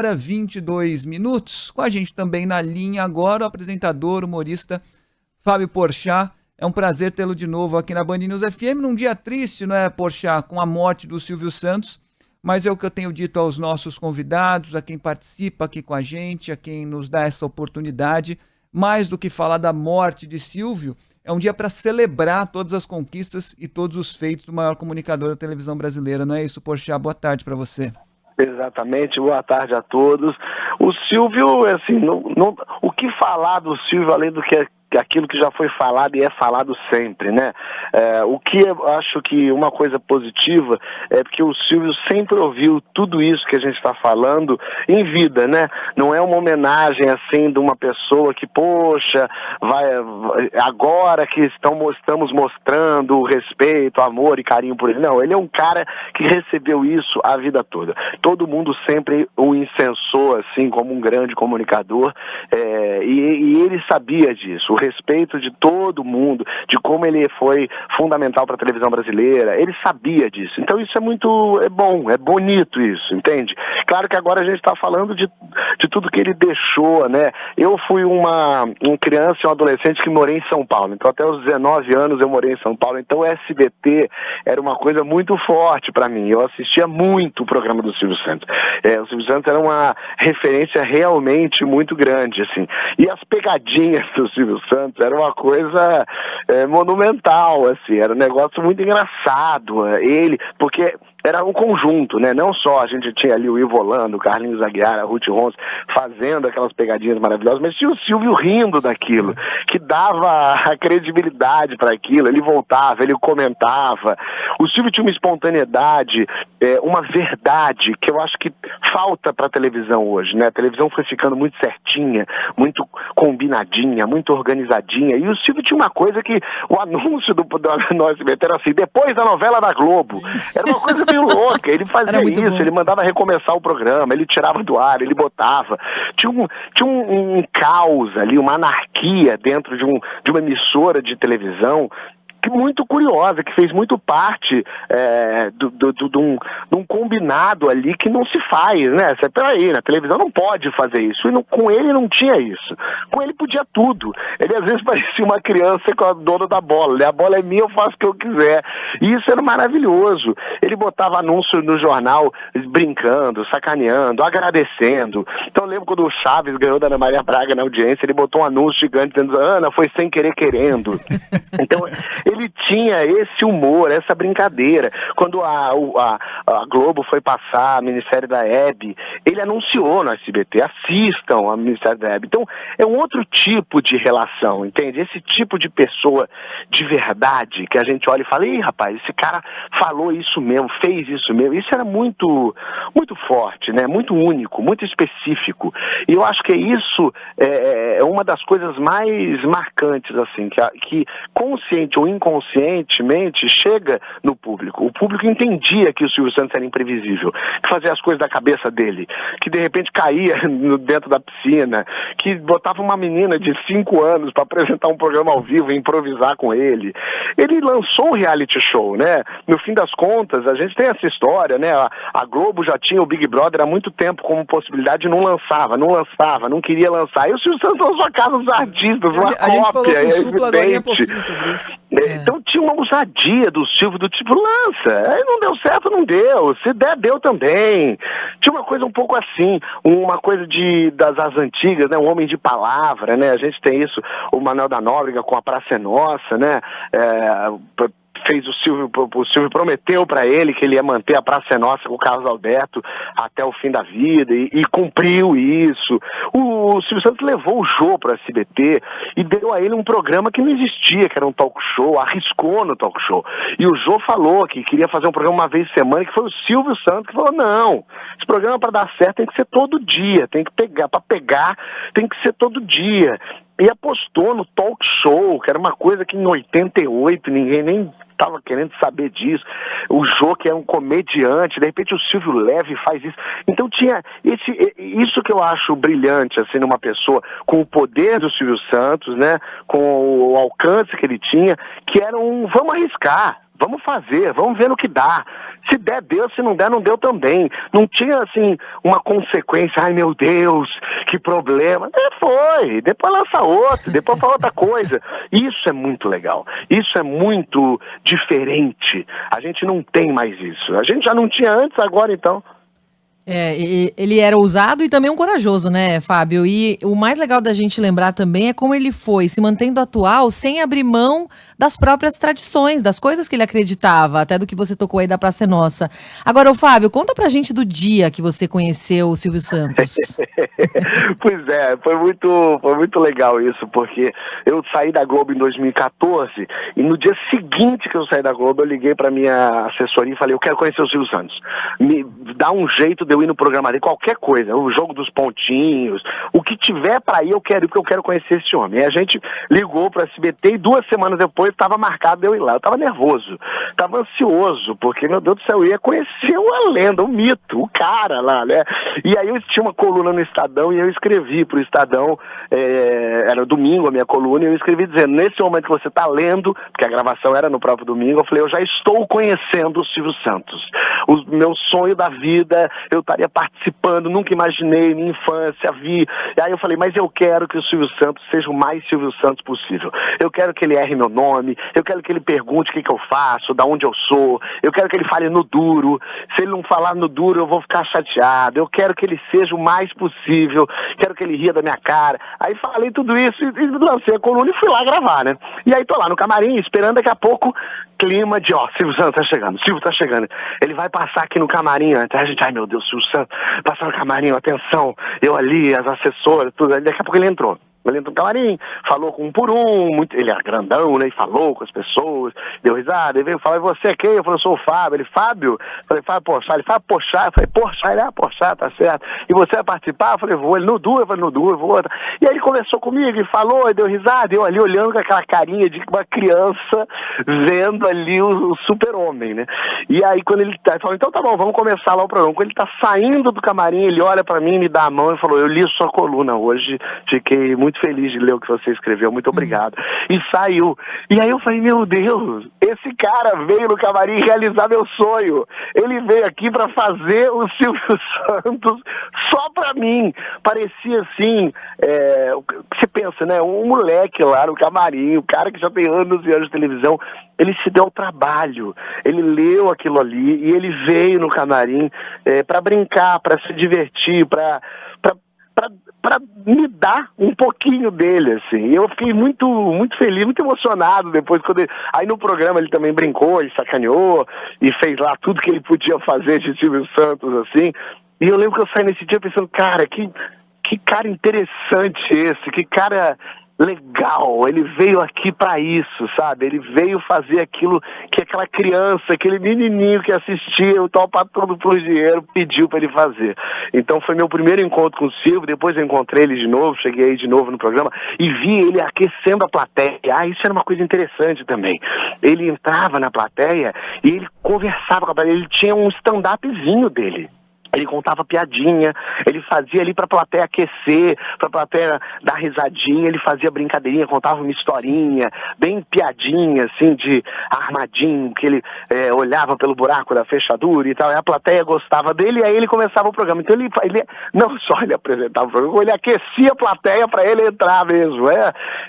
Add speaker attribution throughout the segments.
Speaker 1: Para 22 minutos. Com a gente também na linha agora, o apresentador, humorista Fábio Porchat. É um prazer tê-lo de novo aqui na Band News FM, num dia triste, não é, Porchat, com a morte do Silvio Santos, mas é o que eu tenho dito aos nossos convidados, a quem participa aqui com a gente, a quem nos dá essa oportunidade, mais do que falar da morte de Silvio, é um dia para celebrar todas as conquistas e todos os feitos do maior comunicador da televisão brasileira, não é isso, Porchat? Boa tarde para você.
Speaker 2: Exatamente, boa tarde a todos. O Silvio, assim, o que falar do Silvio além do que aquilo que já foi falado e é falado sempre, né? O que eu acho que uma coisa positiva é porque o Silvio sempre ouviu tudo isso que a gente está falando em vida, né? Não é uma homenagem assim de uma pessoa que, poxa, agora que estamos mostrando respeito, amor e carinho por ele. Não, ele é um cara que recebeu isso a vida toda. Todo mundo sempre o incensou assim como um grande comunicador, e ele sabia disso. O respeito de todo mundo, de como ele foi fundamental para a televisão brasileira, ele sabia disso. Então isso é bom, é bonito isso, entende? Claro que agora a gente está falando de tudo que ele deixou, né? Eu fui uma criança e um adolescente que morei em São Paulo, então até os 19 anos eu morei em São Paulo, então o SBT era uma coisa muito forte para mim, eu assistia muito o programa do Silvio Santos. O Silvio Santos era uma referência realmente muito grande, assim, e as pegadinhas do Silvio Santos era uma coisa monumental, assim, era um negócio muito engraçado, porque era um conjunto, né? Não só a gente tinha ali o Ivo Holanda, o Carlinhos Aguiar, a Ruth Ronce fazendo aquelas pegadinhas maravilhosas, mas tinha o Silvio rindo daquilo, que dava a credibilidade para aquilo, ele voltava, ele comentava. O Silvio tinha uma espontaneidade, uma verdade que eu acho que falta para a televisão hoje, né? A televisão foi ficando muito certinha, muito combinadinha, muito organizadinha, e o Silvio tinha uma coisa que o anúncio do SBT era assim, depois da novela da Globo, era uma coisa meio louca, ele fazia isso, bom. Ele mandava recomeçar o programa, ele tirava do ar, ele botava, tinha um caos ali, uma anarquia dentro de uma emissora de televisão muito curiosa, que fez muito parte de um combinado ali que não se faz, né? Peraí, na televisão não pode fazer isso. E com ele não tinha isso. Com ele podia tudo. Ele às vezes parecia uma criança com a dona da bola, né? A bola é minha, eu faço o que eu quiser. E isso era maravilhoso. Ele botava anúncio no jornal brincando, sacaneando, agradecendo. Então eu lembro quando o Chaves ganhou da Ana Maria Braga na audiência, ele botou um anúncio gigante dizendo, Ana, foi sem querer querendo. Então ele tinha esse humor, essa brincadeira. Quando a Globo foi passar a Ministério da Hebe, ele anunciou no SBT, assistam ao Ministério da Hebe. Então, é um outro tipo de relação, entende? Esse tipo de pessoa de verdade, que a gente olha e fala, ih, rapaz, esse cara falou isso mesmo, fez isso mesmo. Isso era muito, muito forte, né? Muito único, muito específico. E eu acho que isso é uma das coisas mais marcantes, assim, que consciente ou inconscientemente chega no público. O público entendia que o Silvio Santos era imprevisível, que fazia as coisas da cabeça dele, que de repente caía dentro da piscina, que botava uma menina de 5 anos para apresentar um programa ao vivo e improvisar com ele. Ele lançou um reality show, né? No fim das contas, a gente tem essa história, né? A Globo já tinha o Big Brother há muito tempo como possibilidade e não lançava, não queria lançar. E o Silvio Santos lançou a Casa dos Artistas, uma cópia,
Speaker 1: gente falou com o Supla agora há pouquinho sobre isso.
Speaker 2: Então tinha uma ousadia do Silvio, do tipo, lança, aí não deu certo, não deu, se der, deu também. Tinha uma coisa um pouco assim, uma coisa das antigas, né, um homem de palavra, né, a gente tem isso, o Manuel da Nóbrega com A Praça é Nossa, né, o Silvio prometeu para ele que ele ia manter a Praça é Nossa com o Carlos Alberto até o fim da vida e cumpriu isso. O Silvio Santos levou o Jô para o SBT e deu a ele um programa que não existia, que era um talk show, arriscou no talk show. E o Jô falou que queria fazer um programa uma vez por semana, que foi o Silvio Santos que falou, não, esse programa para dar certo tem que ser todo dia, tem que pegar, tem que ser todo dia. E apostou no talk show, que era uma coisa que em 88 ninguém nem estava querendo saber disso. O Jô, que é um comediante, de repente o Silvio Leve faz isso. Então tinha isso que eu acho brilhante, assim, numa pessoa com o poder do Silvio Santos, né, com o alcance que ele tinha, que era vamos arriscar. Vamos fazer, vamos ver no que dá. Se der, deu, se não der, não deu também. Não tinha, assim, uma consequência, ai meu Deus, que problema. Foi, depois lança outro, depois fala outra coisa. Isso é muito legal, isso é muito diferente. A gente não tem mais isso. A gente já não tinha antes, agora então.
Speaker 3: Ele era ousado e também um corajoso, né, Fábio? E o mais legal da gente lembrar também é como ele foi se mantendo atual sem abrir mão das próprias tradições, das coisas que ele acreditava, até do que você tocou aí da Praça é Nossa. Agora, Fábio, conta pra gente do dia que você conheceu o Silvio Santos.
Speaker 2: Pois é, foi muito legal isso, porque eu saí da Globo em 2014 e no dia seguinte que eu saí da Globo, eu liguei pra minha assessoria e falei, eu quero conhecer o Silvio Santos. Me dá um jeito de eu ir no programa dele, qualquer coisa, o jogo dos pontinhos, o que tiver pra ir, eu quero ir, porque eu quero conhecer esse homem. E a gente ligou pro SBT e 2 semanas depois estava marcado de eu ir lá. Eu tava nervoso, tava ansioso, porque, meu Deus do céu, eu ia conhecer uma lenda, um mito, o cara lá, né? E aí eu tinha uma coluna no Estadão e eu escrevi pro Estadão, era domingo a minha coluna, e eu escrevi dizendo, nesse momento que você tá lendo, porque a gravação era no próprio domingo, eu falei, eu já estou conhecendo o Silvio Santos. O meu sonho da vida, eu estaria participando, nunca imaginei, minha infância, vi. E aí eu falei, mas eu quero que o Silvio Santos seja o mais Silvio Santos possível. Eu quero que ele erre meu nome, eu quero que ele pergunte o que eu faço, da onde eu sou, eu quero que ele fale no duro. Se ele não falar no duro, eu vou ficar chateado. Eu quero que ele seja o mais possível, quero que ele ria da minha cara. Aí falei tudo isso e lancei a coluna e fui lá gravar, né? E aí tô lá no camarim, esperando daqui a pouco, clima de, Silvio Santos tá chegando, Silvio tá chegando. Ele vai passar aqui no camarim antes. A gente, ai meu Deus, Silvio Santos, passar no camarim, atenção, eu ali, as assessoras, tudo. Aí daqui a pouco ele entrou. Ele entrou no camarim, falou com um por um, ele era grandão, né, e falou com as pessoas, deu risada, ele veio falar, e você é quem? Eu falei, eu sou o Fábio. Ele, Fábio? Eu falei, Fábio Porchat. Ele, Fábio Porchat. Eu falei, Porchat. Ele, Porchat, tá certo. E você vai participar? Eu falei, vou. Ele, no duro? Eu falei, no duro, eu vou. E aí ele conversou comigo, e falou, e deu risada, eu ali olhando com aquela carinha de uma criança vendo ali o super-homem, né. E aí quando ele falou, então tá bom, vamos começar lá o programa. Quando ele tá saindo do camarim, ele olha pra mim, me dá a mão e falou, eu li sua coluna hoje, fiquei muito feliz de ler o que você escreveu, muito obrigado. E saiu. E aí eu falei, meu Deus, esse cara veio no camarim realizar meu sonho. Ele veio aqui pra fazer o Silvio Santos só pra mim. Parecia assim, você pensa, né, um moleque lá no camarim, o cara que já tem anos e anos de televisão, ele se deu ao trabalho, ele leu aquilo ali e ele veio no camarim pra brincar, pra se divertir, pra me dar um pouquinho dele, assim. E eu fiquei muito, muito feliz, muito emocionado depois, quando aí no programa ele também brincou e sacaneou e fez lá tudo que ele podia fazer de Silvio Santos, assim. E eu lembro que eu saí nesse dia pensando, cara, que cara interessante esse, que cara legal, ele veio aqui pra isso, sabe? Ele veio fazer aquilo que aquela criança, aquele menininho que assistia o Tal Patrão por Dinheiro pediu pra ele fazer. Então foi meu primeiro encontro com o Silvio, depois eu encontrei ele de novo, cheguei de novo no programa e vi ele aquecendo a plateia. Isso era uma coisa interessante também. Ele entrava na plateia e ele conversava com a plateia, ele tinha um stand-upzinho dele. Ele contava piadinha, ele fazia ali pra plateia aquecer, pra plateia dar risadinha, ele fazia brincadeirinha, contava uma historinha, bem piadinha, assim, de armadinho, que ele olhava pelo buraco da fechadura e tal, e a plateia gostava dele, e aí ele começava o programa. Então ele não só ele apresentava o programa, ele aquecia a plateia pra ele entrar mesmo.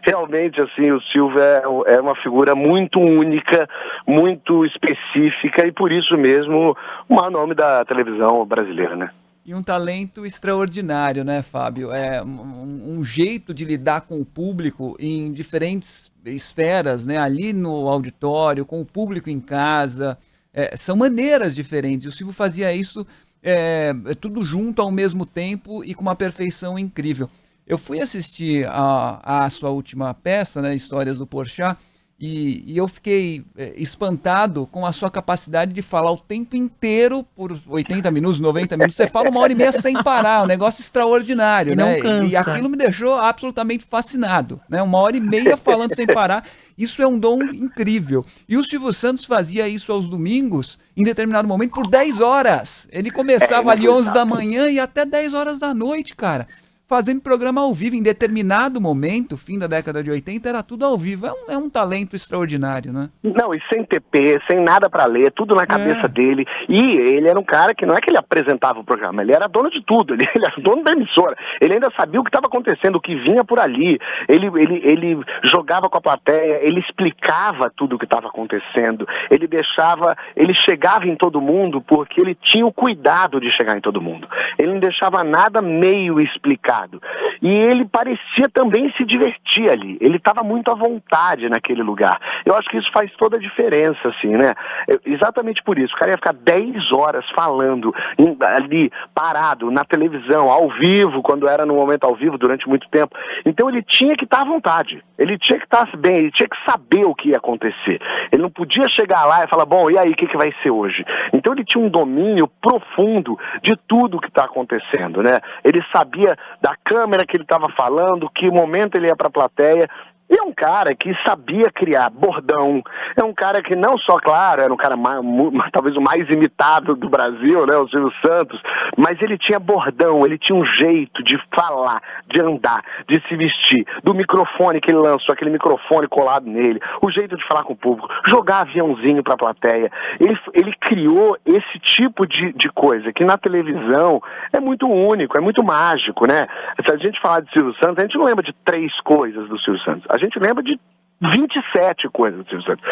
Speaker 2: Realmente, assim, o Silvio é uma figura muito única, muito específica, e por isso mesmo o maior nome da televisão brasileira. Né?
Speaker 1: E um talento extraordinário, né, Fábio? Um jeito de lidar com o público em diferentes esferas, né? Ali no auditório, com o público em casa. São maneiras diferentes. O Silvio fazia isso tudo junto ao mesmo tempo e com uma perfeição incrível. Eu fui assistir a sua última peça, né, Histórias do Porchat, e eu fiquei espantado com a sua capacidade de falar o tempo inteiro por 80 minutos, 90 minutos. Você fala 1h30 sem parar, um negócio extraordinário, né? E aquilo me deixou absolutamente fascinado, né? 1h30 falando sem parar. Isso é um dom incrível. E o Silvio Santos fazia isso aos domingos, em determinado momento, por 10 horas. Ele começava ali 11 da manhã e até 10 horas da noite, cara. fazendo programa ao vivo. Em determinado momento, fim da década de 80, era tudo ao vivo. É um talento extraordinário, né?
Speaker 2: Não, e sem TP, sem nada para ler, tudo na cabeça dele. E ele era um cara que não é que ele apresentava o programa, ele era dono de tudo, ele era dono da emissora. Ele ainda sabia o que estava acontecendo, o que vinha por ali. Ele jogava com a plateia, ele explicava tudo o que estava acontecendo. Ele chegava em todo mundo porque ele tinha o cuidado de chegar em todo mundo. Ele não deixava nada meio explicado. E ele parecia também se divertir ali. Ele estava muito à vontade naquele lugar. Eu acho que isso faz toda a diferença, assim, né? Exatamente por isso. O cara ia ficar 10 horas falando ali, parado, na televisão, ao vivo, quando era no momento ao vivo, durante muito tempo. Então ele tinha que estar à vontade. Ele tinha que estar bem, ele tinha que saber o que ia acontecer. Ele não podia chegar lá e falar, bom, e aí, o que vai ser hoje? Então ele tinha um domínio profundo de tudo que está acontecendo, né? Ele sabia da câmera que ele estava falando, que momento ele ia para a plateia. E é um cara que sabia criar bordão, é um cara que não só, claro, era um cara talvez o mais imitado do Brasil, né, o Silvio Santos, mas ele tinha bordão, ele tinha um jeito de falar, de andar, de se vestir, do microfone que ele lançou, aquele microfone colado nele, o jeito de falar com o público, jogar aviãozinho pra plateia. Ele criou esse tipo de coisa que na televisão é muito único, é muito mágico, né? Se a gente falar de Silvio Santos, a gente não lembra de 3 coisas do Silvio Santos. A gente lembra de 27 coisas do Silvio Santos.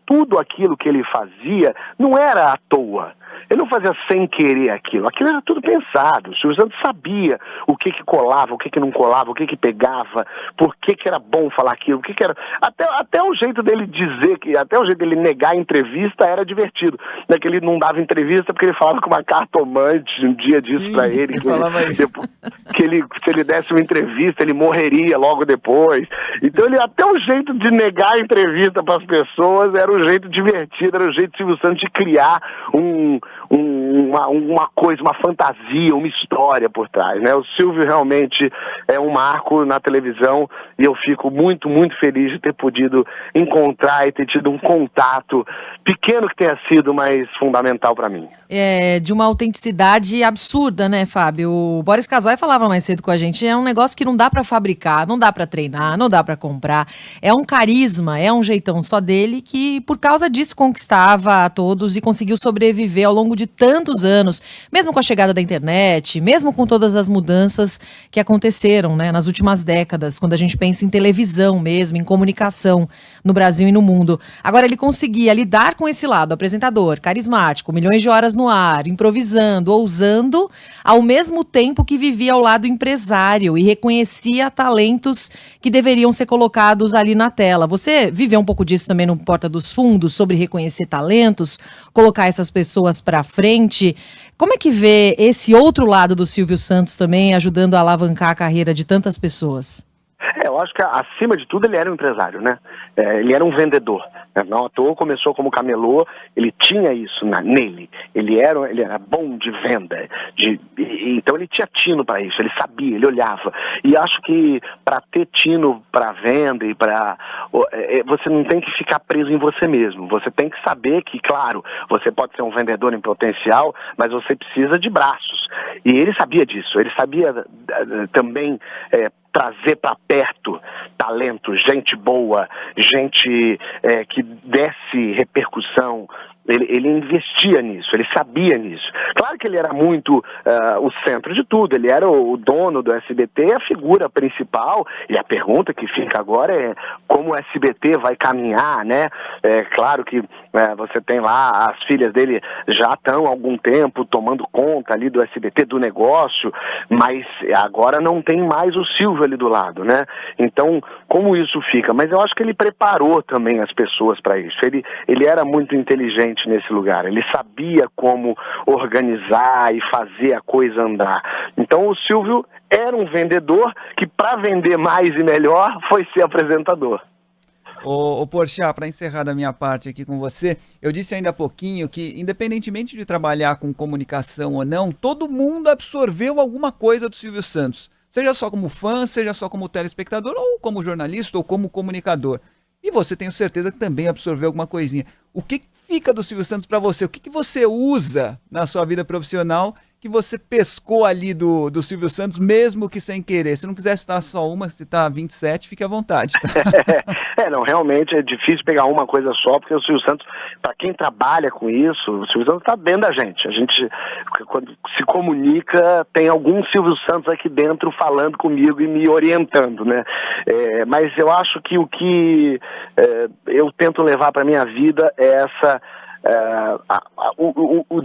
Speaker 2: Tudo aquilo que ele fazia não era à toa. Ele não fazia sem querer aquilo. Aquilo era tudo pensado. O Silvio Santos sabia o que colava, o que não colava, o que pegava, por que era bom falar aquilo, o que era... Até o jeito dele dizer, até o jeito dele negar a entrevista era divertido. Né? Que ele não dava entrevista porque ele falava com uma cartomante um dia disso pra ele. Se ele desse uma entrevista, ele morreria logo depois. Então até o jeito de negar a entrevista para as pessoas era um jeito divertido, era um jeito de Silvio Santos de criar uma coisa, uma fantasia, uma história por trás, né? O Silvio realmente é um marco na televisão e eu fico muito, muito feliz de ter podido encontrar e ter tido um contato pequeno que tenha sido, mas fundamental para mim.
Speaker 3: É de uma autenticidade absurda, né, Fábio? O Boris Casoy falava mais cedo com a gente, é um negócio que não dá pra fabricar, não dá pra treinar, não dá pra comprar. É um carisma, é um jeitão só dele que, por causa disso, conquistava a todos e conseguiu sobreviver ao longo de tantos anos, mesmo com a chegada da internet, mesmo com todas as mudanças que aconteceram, né, nas últimas décadas, quando a gente pensa em televisão mesmo, em comunicação no Brasil e no mundo. Agora, ele conseguia lidar com esse lado, apresentador, carismático, milhões de horas no ar, improvisando, ousando, ao mesmo tempo que vivia ao lado empresário e reconhecia talentos que deveriam ser colocados ali na tela. Você viveu um pouco disso também no Porta dos Fundos, sobre reconhecer talentos, colocar essas pessoas para frente. Como é que vê esse outro lado do Silvio Santos também ajudando a alavancar a carreira de tantas pessoas?
Speaker 2: Eu acho que, acima de tudo, ele era um empresário, né? Ele era um vendedor. Não à toa começou como camelô, ele tinha isso nele. Ele era bom de venda. Então ele tinha tino para isso, ele sabia, ele olhava. E acho que para ter tino para venda e para... Você não tem que ficar preso em você mesmo. Você tem que saber que, claro, você pode ser um vendedor em potencial, mas você precisa de braços. E ele sabia disso. Ele sabia também... trazer para perto talento, gente boa, gente que desse repercussão. Ele investia nisso, ele sabia nisso. Claro que ele era muito o centro de tudo, ele era o dono do SBT, a figura principal, e a pergunta que fica agora é como o SBT vai caminhar, né? Claro que você tem lá, as filhas dele já estão há algum tempo tomando conta ali do SBT, do negócio, mas agora não tem mais o Silvio ali do lado, né? Então, como isso fica? Mas eu acho que ele preparou também as pessoas para isso. Ele era muito inteligente nesse lugar, ele sabia como organizar e fazer a coisa andar. Então o Silvio era um vendedor que, para vender mais e melhor, foi ser apresentador.
Speaker 1: Ô Porchat, para encerrar da minha parte aqui com você, eu disse ainda há pouquinho que, independentemente de trabalhar com comunicação ou não, todo mundo absorveu alguma coisa do Silvio Santos, seja só como fã, seja só como telespectador, ou como jornalista, ou como comunicador. E você, tenho certeza, que também absorveu alguma coisinha. O que fica do Silvio Santos para você? O que você usa na sua vida profissional que você pescou ali do Silvio Santos, mesmo que sem querer? Se não quiser citar só uma, citar 27, fique à vontade. Tá?
Speaker 2: Não, realmente é difícil pegar uma coisa só, porque o Silvio Santos, para quem trabalha com isso, o Silvio Santos está dentro da gente. A gente, quando se comunica, tem algum Silvio Santos aqui dentro falando comigo e me orientando, né? Mas eu acho que o que eu tento levar para minha vida é essa... o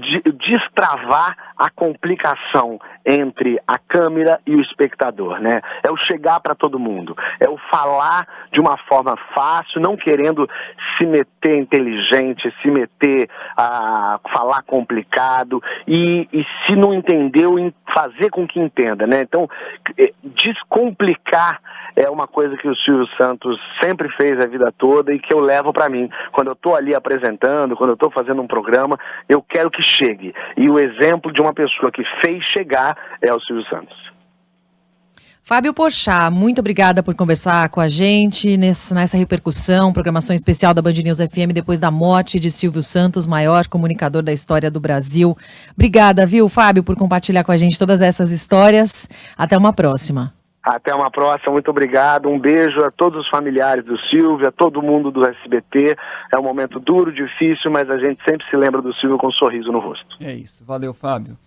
Speaker 2: destravar a complicação entre a câmera e o espectador, né? É o chegar para todo mundo, é o falar de uma forma fácil, não querendo se meter inteligente, se meter a falar complicado e se não entendeu, fazer com que entenda, né? Então, descomplicar é uma coisa que o Silvio Santos sempre fez a vida toda e que eu levo para mim. Quando eu estou ali apresentando, quando eu estou fazendo um programa, eu quero que chegue. E o exemplo de uma pessoa que fez chegar é o Silvio Santos.
Speaker 3: Fábio Porchat, muito obrigada por conversar com a gente nessa repercussão, programação especial da Band News FM depois da morte de Silvio Santos, maior comunicador da história do Brasil. Obrigada, viu, Fábio, por compartilhar com a gente todas essas histórias. Até uma próxima.
Speaker 2: Até uma próxima, muito obrigado. Um beijo a todos os familiares do Silvio, a todo mundo do SBT. É um momento duro, difícil, mas a gente sempre se lembra do Silvio com um sorriso no rosto.
Speaker 1: É isso. Valeu, Fábio.